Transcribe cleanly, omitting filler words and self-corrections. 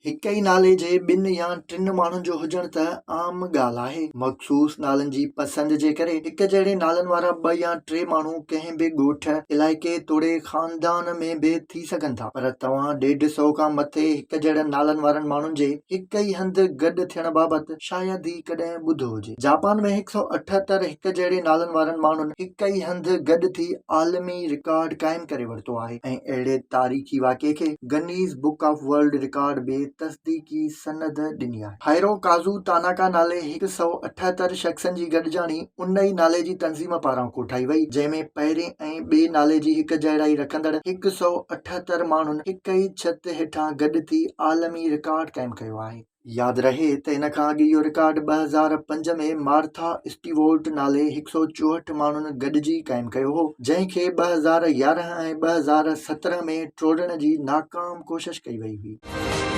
हिक ई नाले जे ॿिनि या टिनि माण्हुनि जो हुजण त आम ॻाल्हि आहे। मख़सूस नालनि जी पसंद जे करे हिक जहिड़े नालनि वारा ॿ या टे माण्हू कंहिं बि ॻोठ, इलाइक़े तोड़े ख़ानदान में बि थी सघनि था, पर तव्हां 150 खां मथे हिक जहिड़े नालनि वारनि माण्हुनि जे हिक ई हंधि गॾु थियण बाबति शायदि ई कॾहिं ॿुधो हुजे। जापान में 178 हिक जहिड़े नालनि वारनि माण्हुनि हिक ई हंधि गॾु थी आलमी रिकॉर्ड क़ाइमु करे वरितो आहे ऐं अहिड़े तारीख़ी वाक़िए खे Guinness book of world record बि तस्दीकी सनद ॾिनी आहे। हायरोकाज़ु तानाका नाले 178 शख़्सनि जी गॾिजाणी उन ई नाले जी तंज़ीम पारां कोठाई वई, जंहिंमें पहिरें ऐं ॿिए नाले जी हिक जहिड़ाई रखंदड़ 178 माण्हुनि हिक ई छित हेठां गॾु थी आलमी रिकॉर्ड क़ाइमु कयो आहे। यादि रहे त इन खां अॻु इहो रिकॉर्ड 2005 में मार्था स्टीवोर्ट नाले 164 माण्हुनि गॾिजी क़ाइमु कयो हो, जंहिंखे 2011 ऐं 2017 में टोड़ण जी नाकाम कोशिश कई वई हुई।